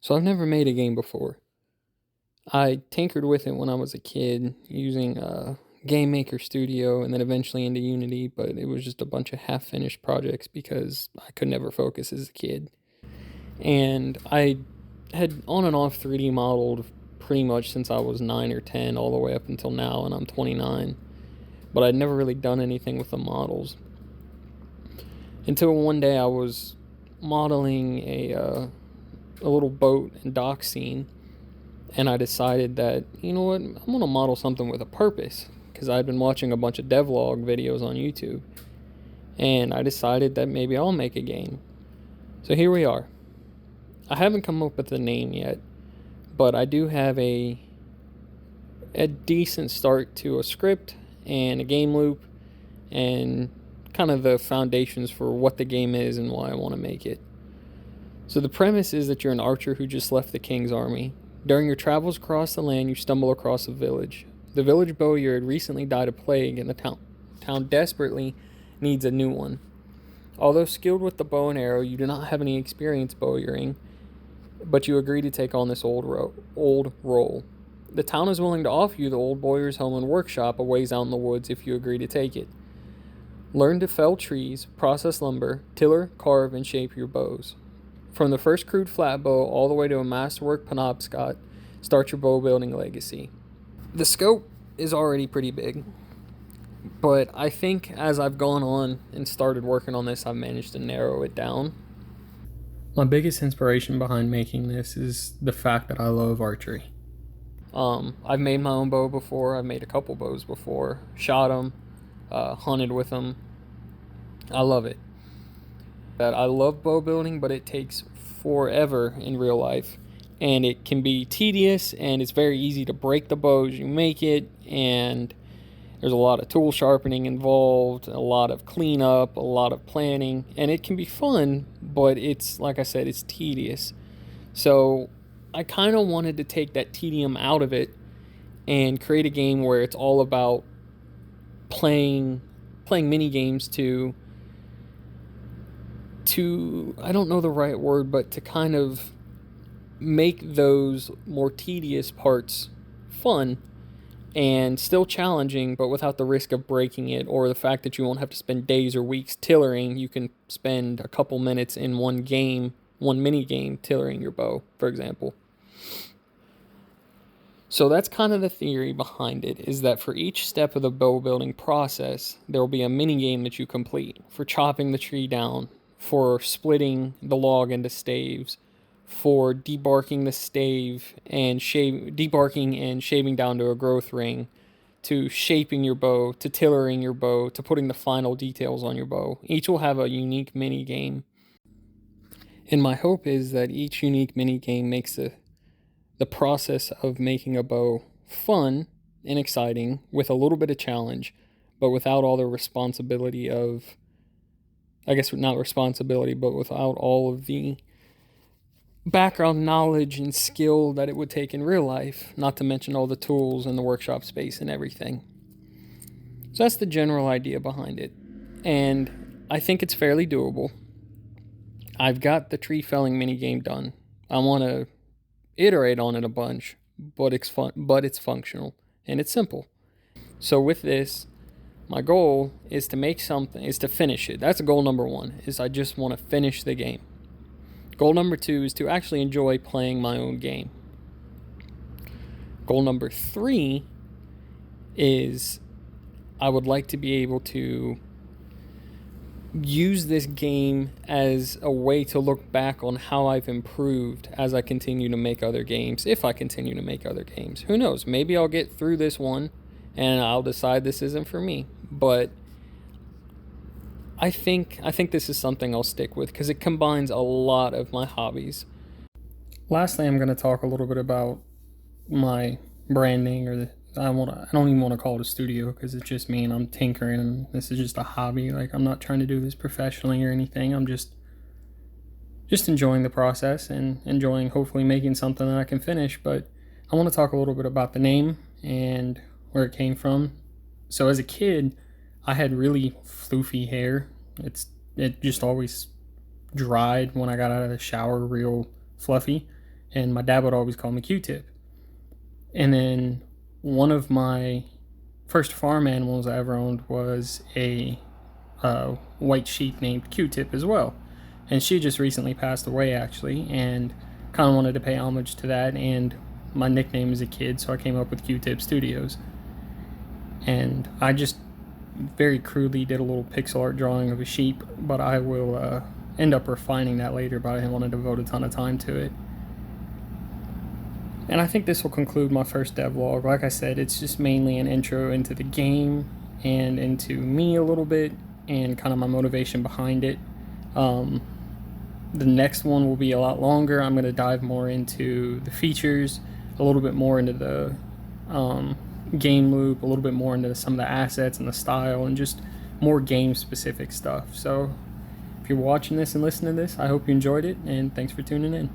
So I've never made a game before. I tinkered with it when I was a kid using Game Maker Studio and then eventually into Unity, but it was just a bunch of half-finished projects because I could never focus as a kid. And I had on and off 3D modeled pretty much since I was 9 or 10 all the way up until now, and I'm 29. But I'd never really done anything with the models. Until one day I was modeling a little boat and dock scene, and I decided that, you know what, I'm going to model something with a purpose, because I'd been watching a bunch of devlog videos on YouTube, and I decided that maybe I'll make a game. So here we are. I haven't come up with a name yet, but I do have a decent start to a script and a game loop and kind of the foundations for what the game is and why I want to make it. So the premise is that you're an archer who just left the king's army. During your travels across the land, you stumble across a village. The village bowyer had recently died of plague, and the town desperately needs a new one. Although skilled with the bow and arrow, you do not have any experience bowyering, but you agree to take on this old role. The town is willing to offer you the old bowyer's home and workshop a ways out in the woods if you agree to take it. Learn to fell trees, process lumber, tiller, carve, and shape your bows. From the first crude flat bow all the way to a masterwork penobscot, start your bow building legacy. The scope is already pretty big, but I think as I've gone on and started working on this, I've managed to narrow it down. My biggest inspiration behind making this is the fact that I love archery. I've made my own bow before. I've made a couple bows before, shot them, hunted with them. I love it. That I love bow building, but it takes forever in real life, and it can be tedious, and it's very easy to break the bows you make it, and there's a lot of tool sharpening involved, a lot of cleanup, a lot of planning, and it can be fun, but it's, like I said, it's tedious. So I kind of wanted to take that tedium out of it and create a game where it's all about playing mini games to I don't know the right word, but to kind of make those more tedious parts fun and still challenging, but without the risk of breaking it or the fact that you won't have to spend days or weeks tillering. You can spend a couple minutes in one mini game tillering your bow, for example. So that's kind of the theory behind it, is that for each step of the bow building process, there will be a mini game that you complete. For chopping the tree down, for splitting the log into staves, for debarking the stave and debarking and shaving down to a growth ring, to shaping your bow, to tillering your bow, to putting the final details on your bow. Each will have a unique mini game. And my hope is that each unique mini game makes the process of making a bow fun and exciting with a little bit of challenge, but without all the responsibility of, I guess not responsibility, but without all of the background knowledge and skill that it would take in real life, not to mention all the tools and the workshop space and everything. So that's the general idea behind it, and I think it's fairly doable. I've got the tree felling minigame done. I want to iterate on it a bunch, but it's fun, but it's functional and it's simple. So with this, my goal is to finish it. That's goal number 1, is I just want to finish the game. Goal number 2 is to actually enjoy playing my own game. Goal number 3 is I would like to be able to use this game as a way to look back on how I've improved as I continue to make other games, if I continue to make other games. Who knows? Maybe I'll get through this one and I'll decide this isn't for me. But I think this is something I'll stick with because it combines a lot of my hobbies. Lastly, I'm going to talk a little bit about my branding, or I don't even want to call it a studio because it's just me and I'm tinkering and this is just a hobby. Like, I'm not trying to do this professionally or anything. I'm just enjoying the process and enjoying hopefully making something that I can finish. But I want to talk a little bit about the name and where it came from. So as a kid, I had really floofy hair. It just always dried when I got out of the shower real fluffy. and my dad would always call me Q-Tip. And then one of my first farm animals I ever owned was a white sheep named Q-Tip as well. And she just recently passed away, actually, and kind of wanted to pay homage to that. And my nickname as a kid, so I came up with Q-Tip Studios. And I just very crudely did a little pixel art drawing of a sheep, but I will end up refining that later, but I didn't want to devote a ton of time to it. And I think this will conclude my first devlog. Like I said, it's just mainly an intro into the game and into me a little bit and kind of my motivation behind it. The next one will be a lot longer. I'm going to dive more into the features, a little bit more into the game loop, a little bit more into some of the assets and the style, and just more game-specific stuff. So if you're watching this and listening to this, I hope you enjoyed it, and thanks for tuning in.